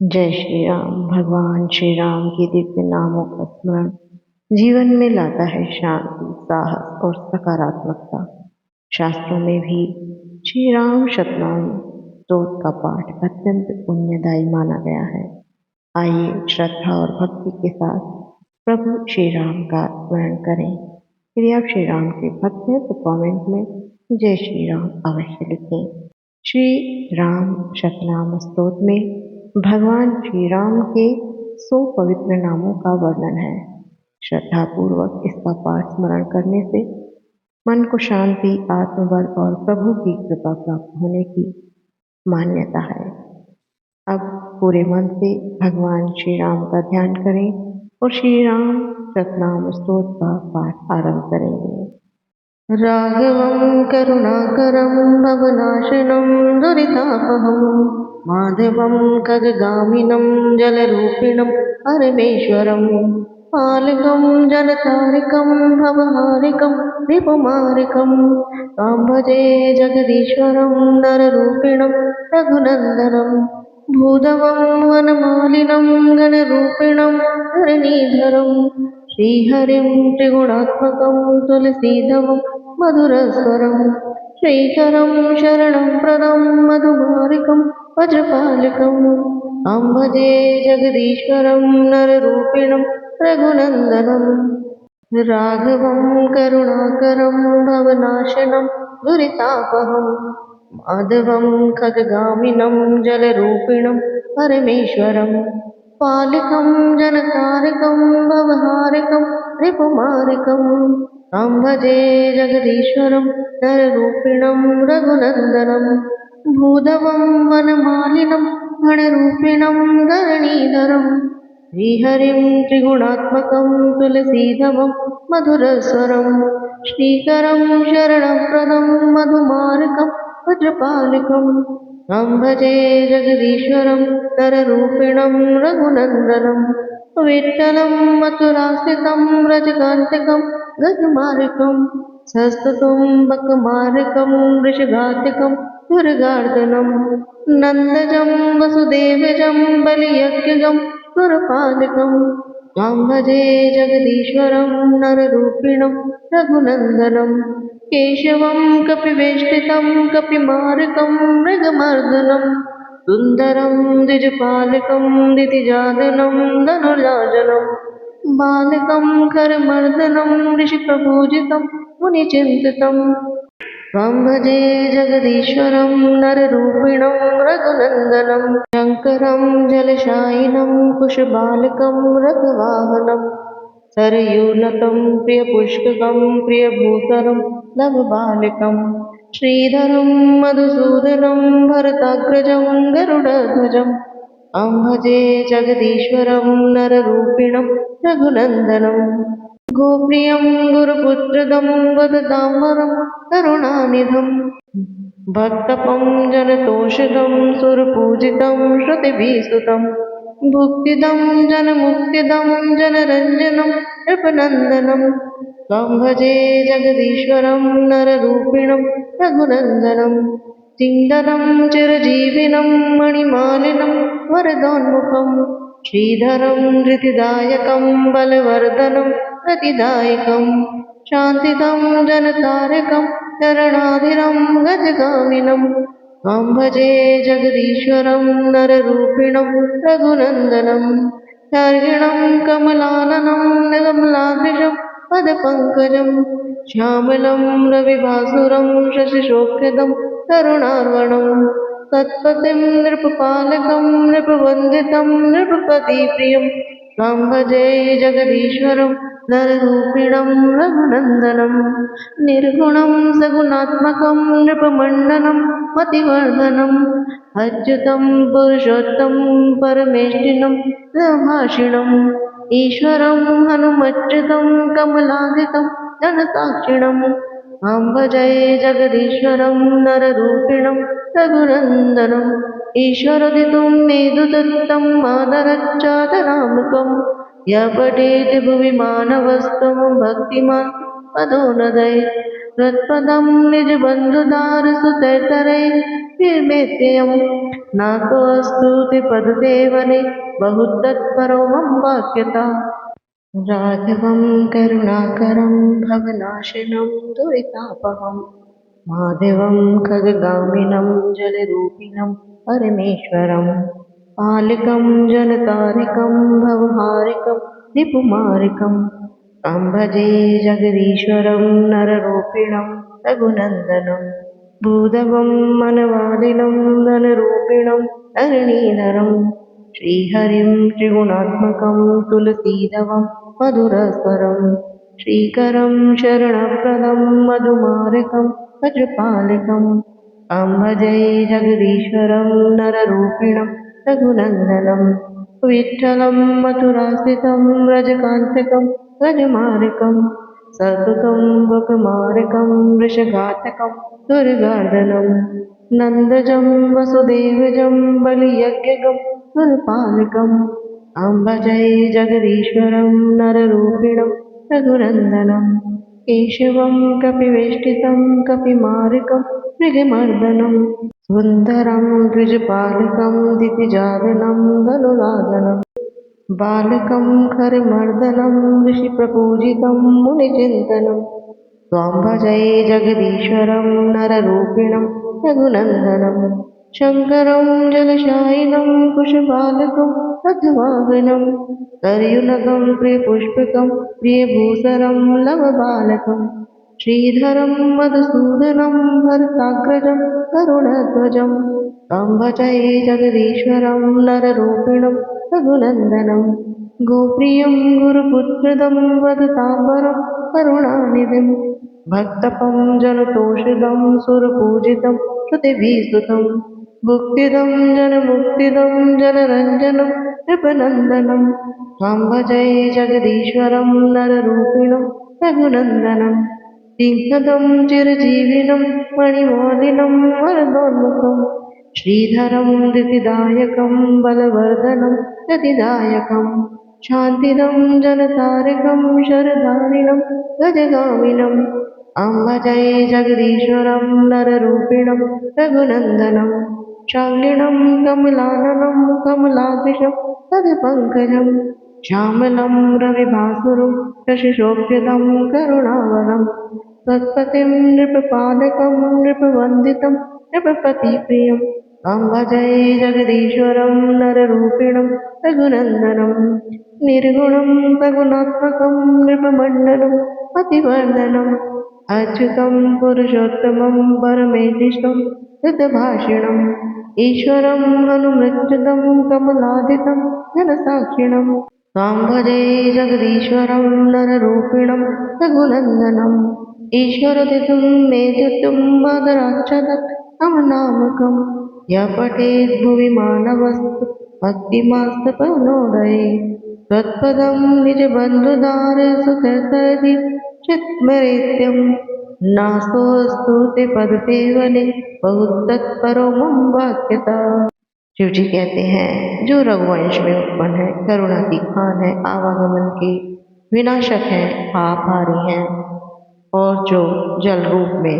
जय श्री राम। भगवान श्री राम के दिव्य नामों का स्मरण जीवन में लाता है शांति, साहस और सकारात्मकता। शास्त्रों में भी श्री राम शतनाम स्तोत्र का पाठ अत्यंत पुण्यदायी माना गया है। आइए श्रद्धा और भक्ति के साथ प्रभु श्री राम का स्मरण करें। यदि आप श्री राम के भक्त हैं तो कमेंट में जय श्री राम अवश्य लिखें। श्री राम शतनाम स्तोत्र में भगवान श्री राम के 100 पवित्र नामों का वर्णन है। श्रद्धा पूर्वक इसका पाठ स्मरण करने से मन को शांति, आत्मबल और प्रभु की कृपा प्राप्त होने की मान्यता है। अब पूरे मन से भगवान श्री राम का ध्यान करें और श्री राम शतनाम स्तोत्र का पाठ आरंभ करेंगे। राघवं करुणाकरं भवनाशनं दुरितापहं माधवं खगगामिनं जलरूपिणं परमेश्वरं पालकं जनतारिकं भवहारिकं रिपुमारिकं तां भजे जगदीश्वरं नररूपिणं रघुनन्दनं भूधवं वनमालिनं गणरूपिणं धरणीधरं श्रीहरिं त्रिगुणात्मकं तुलसीधवं मधुरस्वरं श्रीकरं शरणं प्रदं मधुमारिकं वज्रपालकम् भजे जगदीश्वरं नररूपिणं रघुनन्दनं राघवं करुणाकरं भवनाशनं दुरितापहं माधवं खगगामिनं जलरूपिणं परमेश्वरं पालकं जनतारिकं भवहारिकं रिपुमारिकं तं भजे जगदीश्वरं नररूपिणं रघुनन्दनं भूधवं वनमालिनं गणरूपिणं धरणीधरं श्रीहरिं त्रिगुणात्मकं तुलसीधवं मधुरस्वरं श्रीकरं शरणप्रदं मधुमार्कं वज्रपालकं तं भजे जगदीश्वरं नररूपिणं रघुनन्दनं विठ्ठलं मथुरास्थितं व्रजकान्तिकं गजमार्कं सस्तुम्बकमार्कं वृषघातिकं दुर्गार्दनं नन्दजं वसुदेवजं बलियज्ञं सुरपालकं तं भजे जगदीश्वरं नररूपिणं रघुनन्दनं केशवं कपिवेष्टितं कपिमार्कं मृगमर्दनं सुन्दरं द्विजपालकं दितिजाननं धनुर्जाजनं बालकं करमर्दनं ऋषिप्रपूजितं मुनिचिन्तितं तं भजे जगदीश्वरं नररूपिणं रघुनन्दनं शङ्करं जलशायिनं कुशबालकं रथवाहनं सरयूनतं प्रियपुष्ककं प्रियभूतरं नवबालकं श्रीधरं मधुसूदनं भरताग्रजं गरुडध्वजं तं भजे जगदीश्वरं नररूपिणं रघुनन्दनं गोप्रियं गुरुपुत्रदं वदताम्बरं करुणानिधं भक्तपं जनतोषितं सुरपूजितं श्रुतिभिस्तुतं भुक्तिदं जनमुक्तिदं जनरञ्जनं नृपनन्दनं तं भजे जगदीश्वरं नररूपिणं रघुनन्दनं चिन्दनं चिरजीविनं मणिमालिनं वरदोन्मुखं श्रीधरं धृतिदायकं बलवर्धनं प्रतिदायकं शान्तिदं जनतारकं शरणाधिरं गजगामिनं तं भजे जगदीश्वरं नररूपिणं रघुनन्दनं सर्गिणं कमलाननं निर्मलादृशं पदपङ्कजं श्यामलं रविभासुरं शशिशोक्यदं करुणार्वणं तत्पतिं नृपपालकं नृपवन्दितं नृपपतिप्रियं तं भजे जगदीश्वरं नररूपिणं रघुनन्दनं निर्गुणं सगुणात्मकं नृपमण्डनं मतिवर्धनम् अच्युतं पुरुषोत्तं परमेष्टिनं प्रभाषिणम् ईश्वरं हनुमच्युतं कमलादितं जनसाक्षिणम् तं भजे जगदीश्वरं नररूपिणं रघुनन्दनम् ईश्वरोदितं मेदुदत्तं मादरच्चादरामकं य पठेत् भुवि मानवस्तं भक्तिमान् पदोनदय त्वत्पदं निजबन्धुदारसुतैतरै विमेत्ययम् न तोऽस्तुति पदसेवने बहुतत्परो मम वाक्यता। राघवं करुणाकरं भवनाशनं दुरितापहं माधवं खगगामिनं जलरूपिणं परमेश्वरं पालकं जनतारिकं भवहारिकं रिपुमारिकं तं भजे जगदीश्वरं नररूपिणं रघुनन्दनं भूधवं मनवादिनं धनरूपिणं धरणीधरं श्रीहरिं त्रिगुणात्मकं तुलसीदवं मधुरस्वरं श्रीकरं शरणप्रदं मधुमारकं वज्रपालकं तं भजे जगदीश्वरं नररूपिणं रघुनन्दनं विठ्ठलं मथुरास्थितं व्रजकान्तकं व्रजमार्गं सततं वकमार्गं वृषघातकं दुर्गार्दनं नन्दजं वसुदेवजं बलियज्ञगं गुरुपालकं तं भजे जगदीश्वरं नररूपिणं रघुनन्दनं केशवं कपिवेष्टितं कपिमार्गं मृगमर्दनं सुन्दरं द्विजपालकं दितिजाननं धनुराजनं बालकं खरमर्दनं ऋषिप्रपूजितं मुनिचिन्तनं त्वां भजे जगदीश्वरं नररूपिणं रघुनन्दनं शङ्करं जलशायिनं कुशबालकं रथवाहनं करयुनकं प्रियपुष्पकं प्रियभूषणं लवबालकं श्रीधरं मधुसूदनं भरताग्रजं करुणध्वजं तं भजे जगदीश्वरं नररूपिणं रघुनन्दनं गोप्रियं गुरुपुत्रदं वदताम्बरं करुणानिधिं भक्तपं जनतोषितं सुरपूजितं श्रुतिभिस्तुतं भुक्तिदं जनमुक्तिदं जनरञ्जनं नृपनन्दनं त्वां भजे जगदीश्वरं नररूपिणं रघुनन्दनं सिंहदं चिरजीविनं मणिमालिनं वरदोन्मुखं श्रीधरं धृतिदायकं बलवर्धनं गतिदायकं शान्तिदं जनतारकं शरधारिणं गजगामिनं तं भजे जगदीश्वरं नररूपिणं रघुनन्दनं शालिनं कमलाननं कमलादृशं पदपङ्कजं श्यामलं रविभासुरं शशिशोभ्यदं करुणावरं तत्पतिं नृपपालकं नृपवन्दितं नृपपतिप्रियं तं भजे जगदीश्वरं नररूपिणं रघुनन्दनं निर्गुणं सगुणात्मकं नृपमण्डलं अतिवर्धनम् अच्युतं पुरुषोत्तमं परमेशिष्टं कृतभाषिणम् ईश्वरं हनुमच्युतं कमलादितं जनसाक्षिणं त्वां भजे जगदीश्वरं नररूपिणं रघुनन्दनम् ईश्वरदितुं मेदितुं मादराक्षदत् अमनामकं य पठेत् भुवि मानवस्तु भक्तिमास्तपनोदये त्वत्पदं निजबन्धुदार सुखसरि चित्मरेत्यं नास्तोऽस्तुति पदसेवने बहुतत्परो मम वाक्यता। शिव जी कहते हैं, जो रघुवंश में उत्पन्न है, करुणा की खान है, आवागमन के विनाशक है, पापहारी हैं, और जो जल रूप में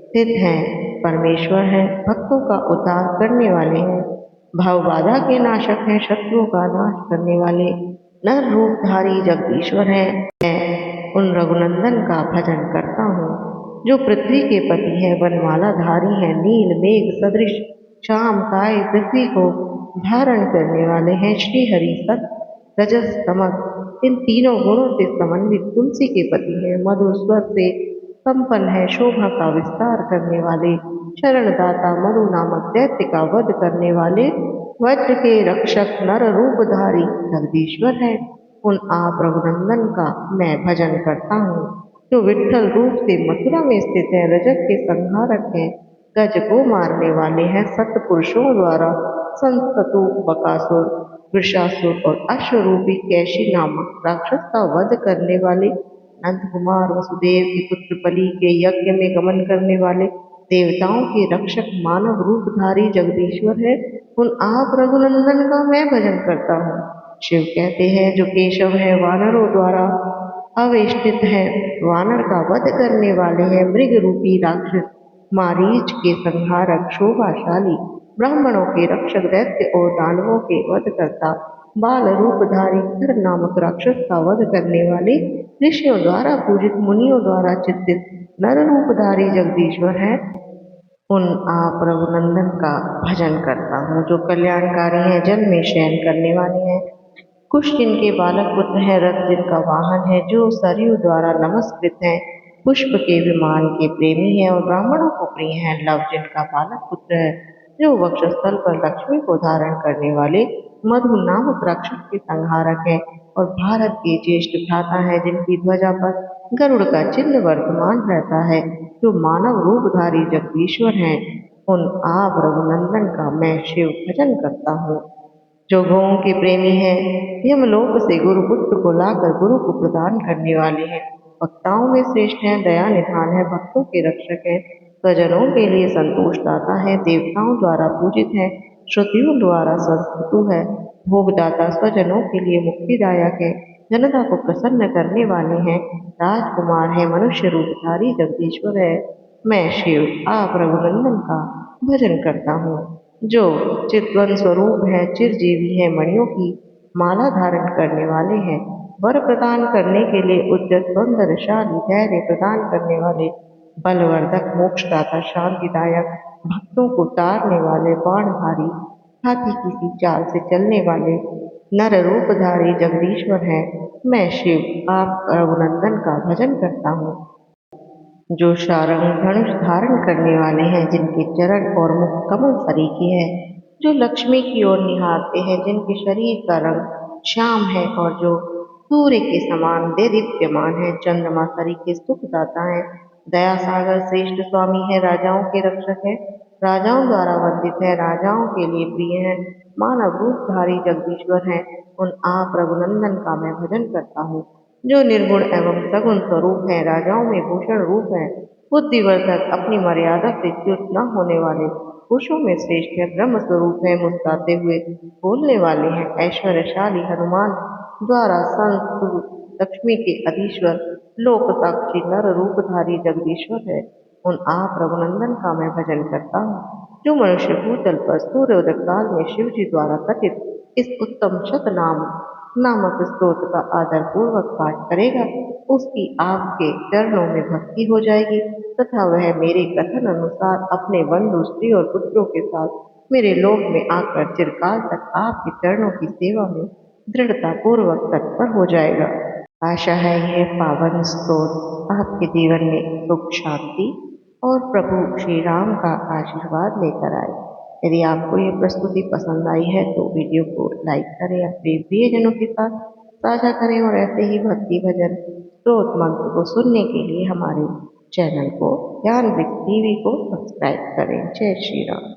स्थित हैं, परमेश्वर है, भक्तों का उद्धार करने वाले हैं, भाव बाधा के नाशक हैं, शत्रुओं का नाश करने वाले नर रूपधारी जगदीश्वर हैं। मैं उन रघुनंदन का भजन करता हूँ जो पृथ्वी के पति है, वनमाला धारी है, नील मेघ सदृश श्याम काय पृथ्वी को धारण करने वाले हैं। श्री हरि सत रजस तमस इन तीनों गुणों से समन्वित तुलसी के पति है, मधुर स्वर से संपन्न है, शोभा का विस्तार करने वाले, शरणदाता मनु नामक दैत्य का वध करने वाले, वज्र के रक्षक नर रूपधारी जगदीश्वर है। उन आप रघुनंदन का मैं भजन करता हूँ जो विठ्ठल रूप से मथुरा में स्थित है, रजत के संहारक है, गज को मारने वाले हैं, सत्पुरुषों द्वारा संस्तु बकासुर, वृषासुर और अश्वरूपी कैशी नामक राक्षस का वध करने वाले, नंद कुमार वसुदेव के पुत्र बलि के यज्ञ में गमन करने वाले, देवताओं के रक्षक मानव रूपधारी जगदीश्वर है। उन आप रघुनंदन का मैं भजन करता हूँ। शिव कहते हैं, जो केशव है, वानरों द्वारा अवेष्टित है, वानर का वध करने वाले हैं, मृग रूपी राक्षस मारीच के संहारक, शोभाशाली, ब्राह्मणों के रक्षक, दैत्य और दानवों के वध करता, बाल रूपधारी कर नामक राक्षस का वध करने वाले, ऋषियों द्वारा पूजित, मुनियों द्वारा चिंतित नर रूपधारी जगदीश्वर है, उन आप रघुनंदन का भजन करता हूँ। जो कल्याणकारी हैं, जल में शयन करने वाले हैं, कुश जिनके बालक पुत्र हैं, रथ जिनका वाहन है, जो सरयू द्वारा नमस्कृत हैं, पुष्प के विमान के प्रेमी हैं और ब्राह्मणों को प्रिय हैं, लव जिनका बालक पुत्र है, जो वक्षस्थल पर लक्ष्मी को धारण करने वाले, मधु नामक राक्षस के संहारक है और भारत के ज्येष्ठ भ्राता है, जिनकी ध्वजा पर गरुड़ का चिन्ह वर्तमान रहता है, जो मानव रूपधारी जगदीश्वर हैं, उन आप रघुनंदन का मैं शिव भजन करता हूँ। जो गौओं के प्रेमी हैं, यमलोक से गुरुपुत्र को लाकर गुरु को प्रदान करने वाले हैं, वक्ताओं में श्रेष्ठ हैं, दया निधान है, भक्तों के रक्षक हैं, स्वजनों के लिए संतोष दाता है, देवताओं द्वारा पूजित है, श्रुतियों द्वारा संस्तुत है, भोगदाता, स्वजनों के लिए मुक्तिदायक है, जनता को प्रसन्न करने वाले हैं, राजकुमार है, मनुष्य रूपधारी जगदीश्वर है, मैं शिव आप रघुनंदन का भजन करता हूँ। जो चितवन स्वरूप है, चिरजीवी है, मणियों की माला धारण करने वाले हैं, वर प्रदान करने के लिए उद्यत, सौंदर्यशाली, धैर्य प्रदान करने वाले, बलवर्धक, मोक्षदाता, शांतिदायक, भक्तों को तारने वाले, बाणधारी, हाथी की सी चाल से चलने वाले, नर रूपधारी जगदीश्वर हैं, मैं शिव आप रघुनंदन का भजन करता हूँ। जो शारंग धनुष धारण करने वाले हैं, जिनके चरण और मुख कमल सरीखे हैं, जो लक्ष्मी की ओर निहारते हैं, जिनके शरीर का रंग श्याम है और जो सूर्य के समान देदीप्यमान है, चंद्रमा सरीखे सुखदाता है, दया सागर श्रेष्ठ स्वामी है, राजाओं के रक्षक है, राजाओं द्वारा वंदित है, राजाओं के लिए प्रिय है, मानव रूपधारी जगदीश्वर है, उन आप रघुनंदन का मैं भजन करता हूँ। जो निर्गुण एवं सगुण स्वरूप है, राजाओं में भूषण रूप है, बुद्धिवर्धक, अपनी मर्यादा से च्युत न होने वाले, पुरुषों में श्रेष्ठ है, ब्रह्म स्वरूप है, मुस्कुराते हुए बोलने वाले हैं, ऐश्वर्यशाली, हनुमान द्वारा संस्तुत, लक्ष्मी के अधीश्वर, लोक साक्षी, नर रूपधारी जगदीश्वर है, उन आप रघुनंदन का मैं भजन करता हूँ। जो मनुष्य भूतल पर सूर्योदय काल में शिव जी द्वारा कथित इस उत्तम शतनाम नामक स्तोत्र का आदर पूर्वक पाठ करेगा, उसकी आपके चरणों में भक्ति हो जाएगी तथा वह मेरे कथन अनुसार अपने बंधु, स्त्री और पुत्रों के साथ मेरे लोक में आकर चिरकाल तक आपके चरणों की सेवा में दृढ़ता पूर्वक तत्पर हो जाएगा। आशा है यह पावन स्तोत्र आपके जीवन में सुख, शांति और प्रभु श्री राम का आशीर्वाद लेकर आए। यदि आपको ये प्रस्तुति पसंद आई है तो वीडियो को लाइक करें, अपने प्रियजनों के साथ साझा करें और ऐसे ही भक्ति भजन स्रोत मंत्र को सुनने के लिए हमारे चैनल को ज्ञान वृक्ष टीवी को सब्सक्राइब करें। जय श्री राम।